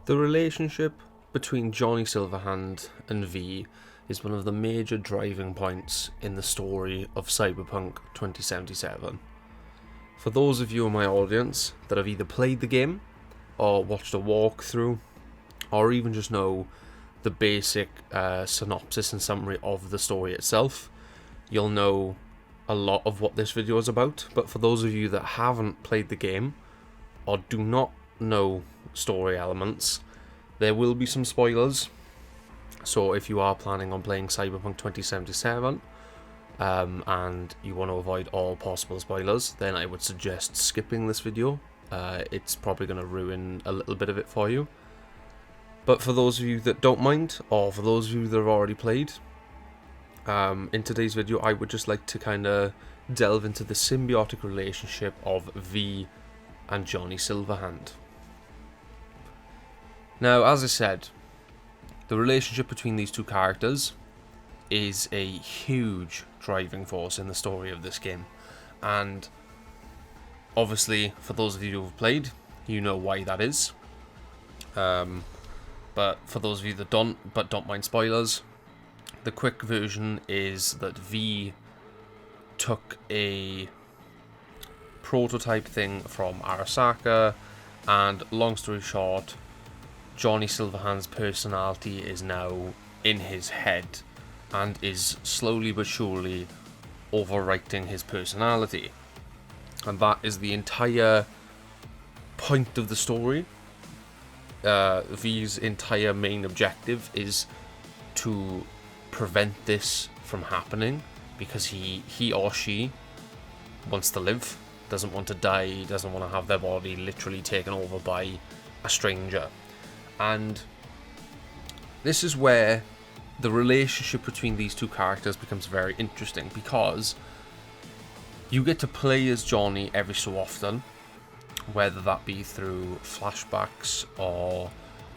The relationship between Johnny Silverhand and V is one of the major driving points in the story of Cyberpunk 2077. For those of you in my audience that have either played the game, or watched a walkthrough, or even just know the basic synopsis and summary of the story itself, you'll know a lot of what this video is about. But for those of you that haven't played the game, or do not know story elements, there will be some spoilers. So if you are planning on playing Cyberpunk 2077 and you want to avoid all possible spoilers, then I would suggest skipping this video. It's probably going to ruin a little bit of it for you. But for those of you that don't mind, or for those of you that have already played, in today's video I would just like to kind of delve into the symbiotic relationship of V and Johnny Silverhand. Now, as I said, the relationship between these two characters is a huge driving force in the story of this game. And obviously, for those of you who have played, you know why that is. But for those of you that don't mind spoilers, the quick version is that V took a prototype thing from Arasaka, and long story short, Johnny Silverhand's personality is now in his head and is slowly but surely overwriting his personality. And that is the entire point of the story. V's entire main objective is to prevent this from happening, because he or she wants to live, doesn't want to die, doesn't want to have their body literally taken over by a stranger. And this is where the relationship between these two characters becomes very interesting, because you get to play as Johnny every so often, whether that be through flashbacks or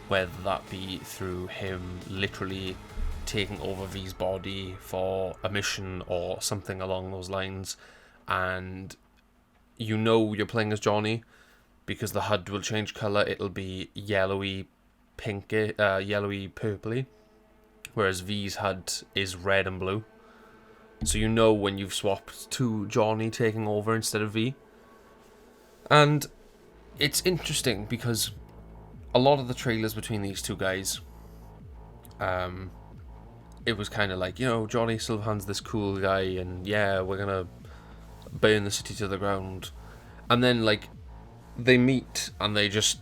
whether that be through him literally taking over V's body for a mission or something along those lines. And you know you're playing as Johnny because the HUD will change colour. It'll be yellowy pinky, yellowy purpley, whereas V's HUD is red and blue. So you know when you've swapped to Johnny taking over instead of V. And it's interesting because a lot of the trailers between these two guys, it was kind of like, Johnny Silverhand's this cool guy, and yeah, we're gonna burn the city to the ground. And then, like, they meet and they just,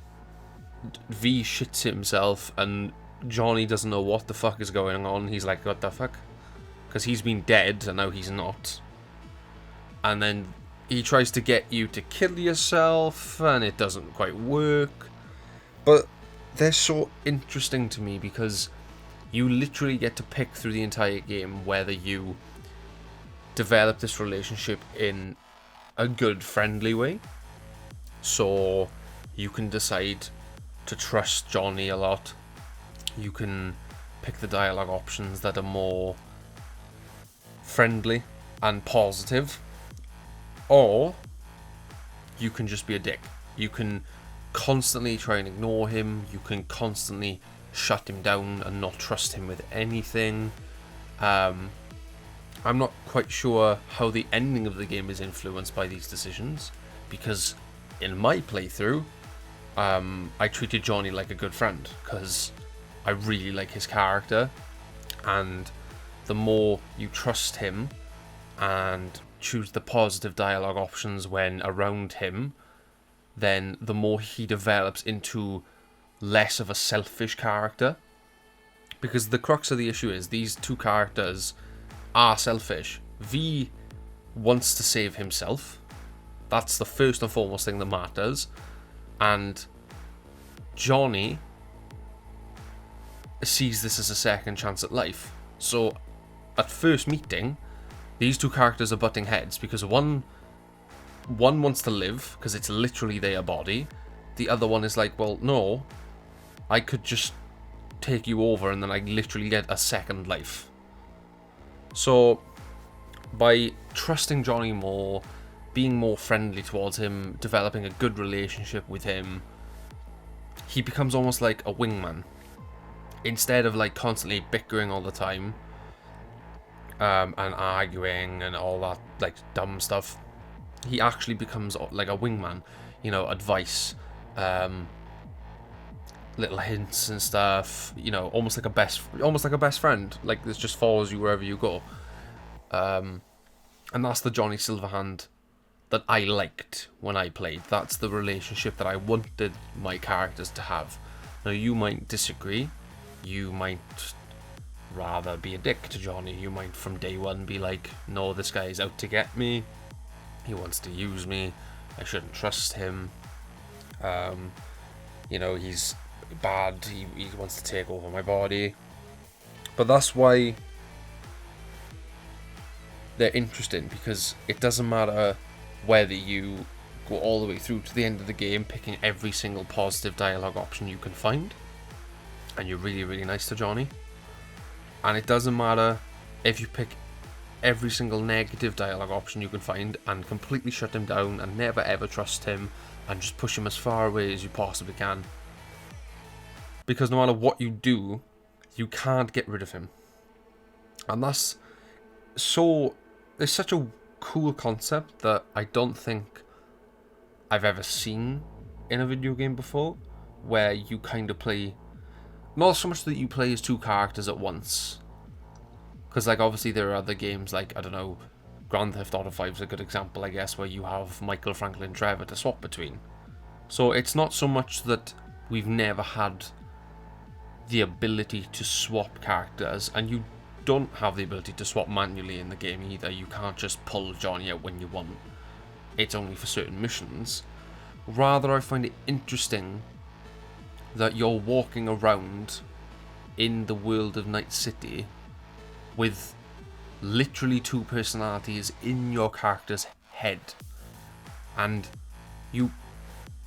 V shits himself and Johnny doesn't know what the fuck is going on. He's like, what the fuck? Because he's been dead and now he's not. And then he tries to get you to kill yourself and it doesn't quite work. But they're so interesting to me because you literally get to pick through the entire game whether you develop this relationship in a good, friendly way. So you can decide to trust Johnny a lot. You can pick the dialogue options that are more friendly and positive. Or you can just be a dick. You can constantly try and ignore him. You can constantly shut him down and not trust him with anything. I'm not quite sure how the ending of the game is influenced by these decisions, because in my playthrough, I treated Johnny like a good friend because I really like his character, and the more you trust him and choose the positive dialogue options when around him, then the more he develops into less of a selfish character. Because the crux of the issue is these two characters are selfish. V wants to save himself. That's the first and foremost thing that matters. And Johnny sees this as a second chance at life. So at first meeting, these two characters are butting heads because one wants to live because it's literally their body. The other one is like, well, no, I could just take you over and then I literally get a second life. So by trusting Johnny more, being more friendly towards him, developing a good relationship with him, he becomes almost like a wingman. Instead of like constantly bickering all the time, and arguing and all that like dumb stuff, he actually becomes like a wingman. You know, advice, little hints and stuff. You know, almost like a best friend. Like this just follows you wherever you go. And that's the Johnny Silverhand that I liked when I played. That's the relationship that I wanted my characters to have. Now, you might disagree. You might rather be a dick to Johnny. You might from day one be like, no, this guy is out to get me. He wants to use me. I shouldn't trust him. You know, he's bad. He wants to take over my body. But that's why they're interesting, because it doesn't matter whether you go all the way through to the end of the game picking every single positive dialogue option you can find, and you're really, really nice to Johnny. And it doesn't matter if you pick every single negative dialogue option you can find and completely shut him down and never ever trust him and just push him as far away as you possibly can. Because no matter what you do, you can't get rid of him. And that's so... It's such a cool concept that I don't think I've ever seen in a video game before, where you kind of play... Not so much that you play as two characters at once. Because, like, obviously there are other games, like, I don't know, Grand Theft Auto 5 is a good example, I guess, where you have Michael, Franklin, Trevor to swap between. So it's not so much that we've never had the ability to swap characters, and you don't have the ability to swap manually in the game either. You can't just pull Johnny out when you want. It's only for certain missions. Rather, I find it interesting that you're walking around in the world of Night City with literally two personalities in your character's head, and you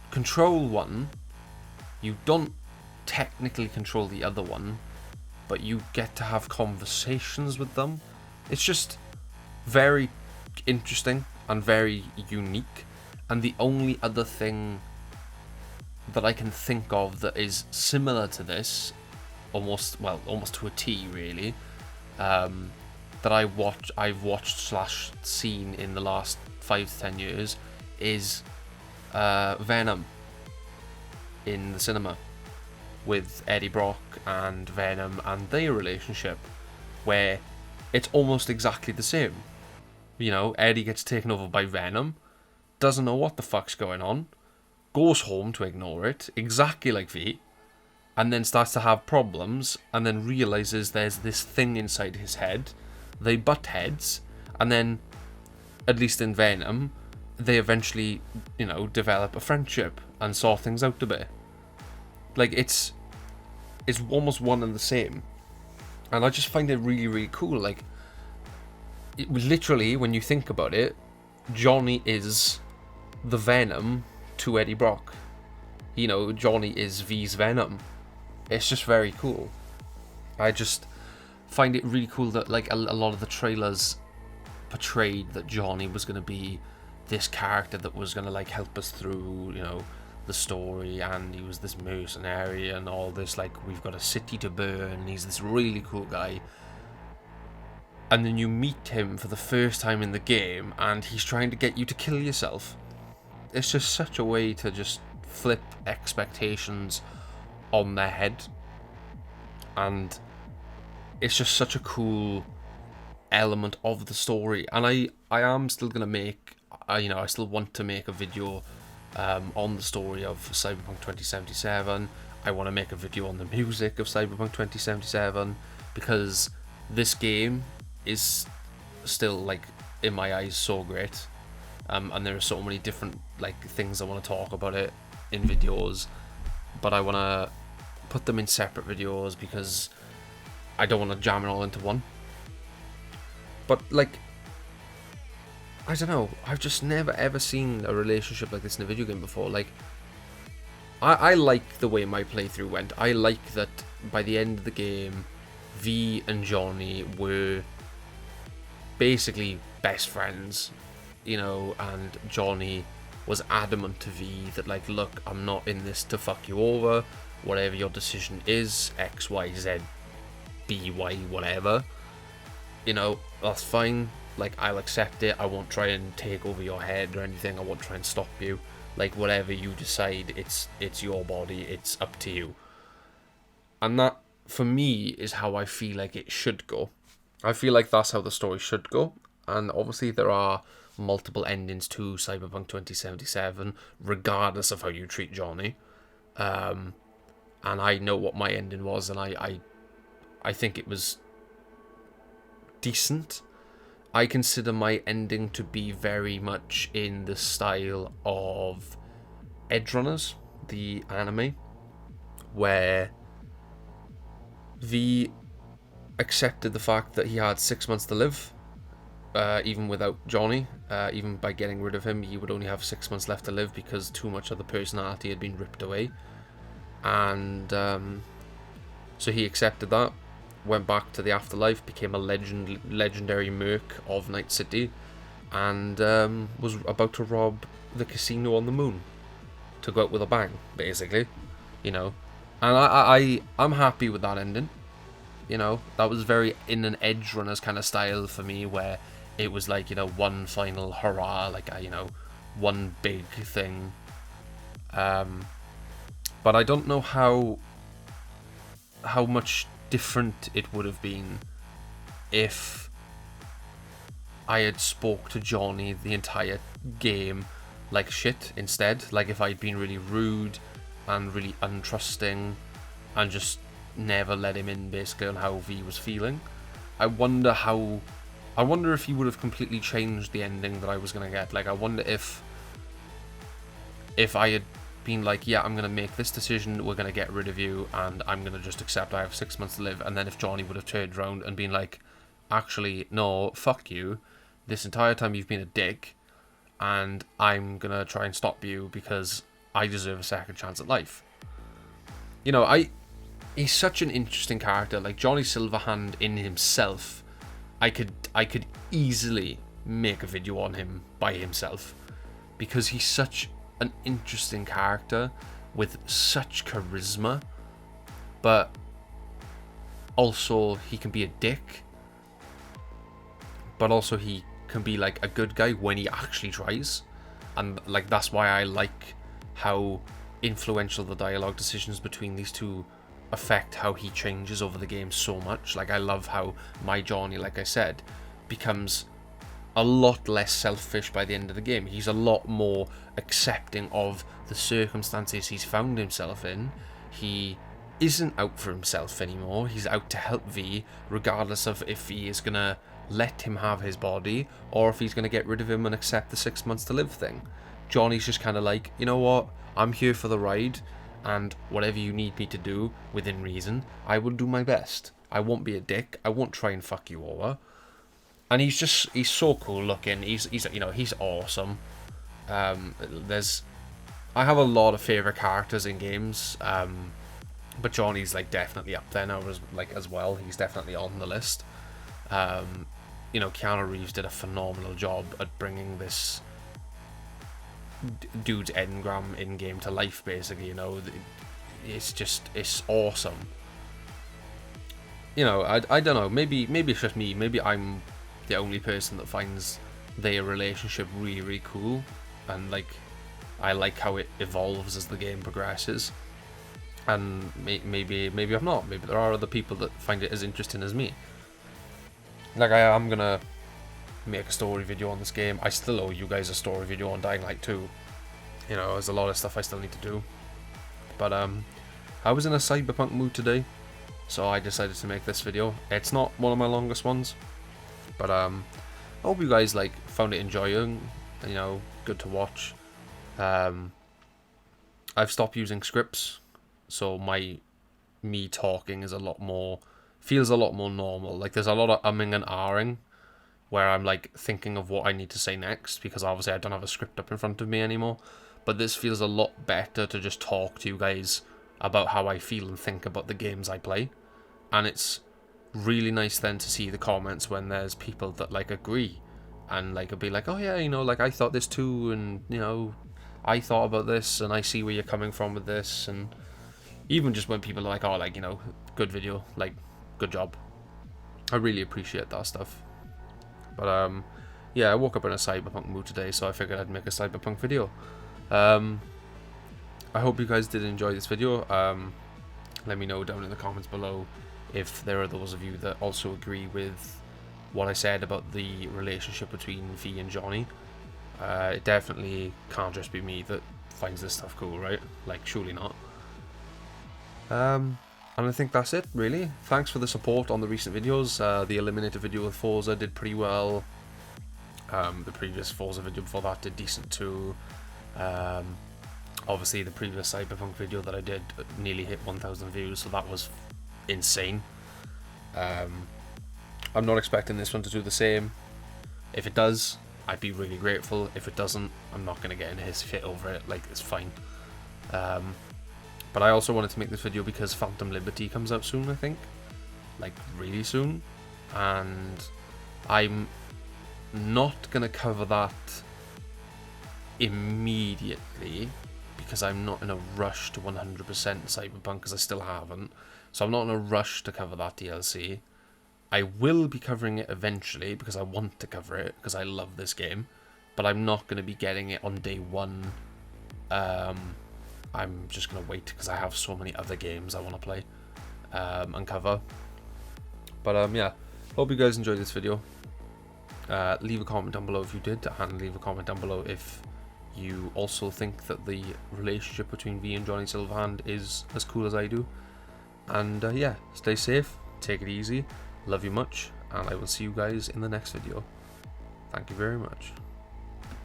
control one. You don't technically control the other one, but you get to have conversations with them. It's just very interesting and very unique. And the only other thing that I can think of that is similar to this, almost to a T really, that I've watched / seen in the last 5 to 10 years is Venom in the cinema, with Eddie Brock and Venom and their relationship, where it's almost exactly the same. You know, Eddie gets taken over by Venom, doesn't know what the fuck's going on, goes home to ignore it, exactly like V, and then starts to have problems, and then realizes there's this thing inside his head. They butt heads, and then, at least in Venom, they eventually, you know, develop a friendship and sort things out a bit. Like, it's almost one and the same. And I just find it really, really cool. Like, literally, when you think about it, Johnny is the Venom to Eddie Brock. You know, Johnny is V's Venom. It's just very cool. I just find it really cool that, like, a lot of the trailers portrayed that Johnny was going to be this character that was going to, like, help us through, you know, the story, and he was this mercenary and all this, like, we've got a city to burn, he's this really cool guy, and then you meet him for the first time in the game and he's trying to get you to kill yourself. It's just such a way to just flip expectations on their head, and it's just such a cool element of the story. And I am still gonna make, you know, I still want to make a video on the story of Cyberpunk 2077. I want to make a video on the music of Cyberpunk 2077, because this game is still, like, in my eyes, so great, and there are so many different, like, things I want to talk about it in videos, but I want to put them in separate videos because I don't want to jam it all into one. But, like, I don't know, I've just never ever seen a relationship like this in a video game before. Like, I like the way my playthrough went. I like that by the end of the game, V and Johnny were basically best friends, you know, and Johnny was adamant to V that, like, look, I'm not in this to fuck you over. Whatever your decision is, X, Y, Z, B, Y, whatever, you know, that's fine. Like, I'll accept it. I won't try and take over your head or anything. I won't try and stop you. Like, whatever you decide, it's your body. It's up to you. And that, for me, is how I feel like it should go. I feel like that's how the story should go. And obviously there are multiple endings to Cyberpunk 2077, regardless of how you treat Johnny. And I know what my ending was, and I think it was decent. I consider my ending to be very much in the style of Edgerunners, the anime, where V accepted the fact that he had 6 months to live, even without Johnny. Even by getting rid of him, he would only have 6 months left to live because too much of the personality had been ripped away. And so he accepted that, went back to the afterlife, became a legendary merc of Night City, and was about to rob the casino on the moon to go out with a bang, basically, you know. And I'm happy with that ending. You know, that was very in an Edgerunners kind of style for me, where it was like, you know, one final hurrah, like, you know, one big thing. But I don't know how much different it would have been if I had spoke to Johnny the entire game like shit instead. Like, if I'd been really rude and really untrusting and just never let him in, basically, on how V was feeling. I wonder if he would have completely changed the ending that I was gonna get. Like, I wonder if I had been like, yeah, I'm gonna make this decision, we're gonna get rid of you, and I'm gonna just accept I have 6 months to live, and then if Johnny would have turned around and been like, actually, no, fuck you, this entire time you've been a dick, and I'm gonna try and stop you because I deserve a second chance at life. You know, he's such an interesting character. Like, Johnny Silverhand in himself, I could easily make a video on him by himself, because he's such an interesting character with such charisma, but also he can be a dick, but also he can be like a good guy when he actually tries. And like, that's why I like how influential the dialogue decisions between these two affect how he changes over the game so much. Like, I love how my Johnny, like I said, becomes a lot less selfish by the end of the game. He's a lot more accepting of the circumstances he's found himself in. He isn't out for himself anymore. He's out to help V, regardless of if he is gonna let him have his body or if he's gonna get rid of him and accept the 6 months to live thing. Johnny's just kind of like, you know what, I'm here for the ride, and whatever you need me to do within reason, I will do my best. I won't be a dick. I won't try and fuck you over. And he's so cool looking. He's you know, he's awesome. I have a lot of favorite characters in games, but Johnny's like definitely up there now as well. He's definitely on the list. You know, Keanu Reeves did a phenomenal job at bringing this dude's engram in game to life, basically. You know, it's awesome. You know, I don't know, maybe it's just me, maybe I'm the only person that finds their relationship really, really cool, and like, I like how it evolves as the game progresses. And maybe I'm not. Maybe there are other people that find it as interesting as me. Like, I am gonna make a story video on this game. I still owe you guys a story video on Dying Light 2. You know, there's a lot of stuff I still need to do. But I was in a cyberpunk mood today, so I decided to make this video. It's not one of my longest ones, but I hope you guys like found it enjoying. You know, good to watch. I've stopped using scripts, so me talking is feels a lot more normal. Like, there's a lot of umming and ahhing where I'm like thinking of what I need to say next, because obviously I don't have a script up in front of me anymore. But this feels a lot better to just talk to you guys about how I feel and think about the games I play. And it's really nice then to see the comments when there's people that like agree and like will be like, oh yeah, you know, like I thought this too, and you know, I thought about this, and I see where you're coming from with this, and even just when people are like, oh, like, you know, good video, like, good job. I really appreciate that stuff. But, yeah, I woke up in a Cyberpunk mood today, so I figured I'd make a Cyberpunk video. I hope you guys did enjoy this video. Let me know down in the comments below if there are those of you that also agree with what I said about the relationship between V and Johnny. It definitely can't just be me that finds this stuff cool, right? Like, surely not. And I think that's it, really. Thanks for the support on the recent videos. The Eliminator video with Forza did pretty well. The previous Forza video before that did decent too. Obviously, the previous Cyberpunk video that I did nearly hit 1,000 views, so that was insane. I'm not expecting this one to do the same. If it does, I'd be really grateful. If it doesn't, I'm not going to get in his fit over it. Like, it's fine. But I also wanted to make this video because Phantom Liberty comes out soon, I think. Like, really soon. And I'm not going to cover that immediately because I'm not in a rush to 100% Cyberpunk, because I still haven't. So I'm not in a rush to cover that DLC. I will be covering it eventually because I want to cover it, because I love this game. But I'm not going to be getting it on day one. I'm just going to wait because I have so many other games I want to play and cover. But yeah, hope you guys enjoyed this video. Leave a comment down below if you did, and leave a comment down below if you also think that the relationship between V and Johnny Silverhand is as cool as I do. And yeah, stay safe, take it easy, love you much, and I will see you guys in the next video. Thank you very much.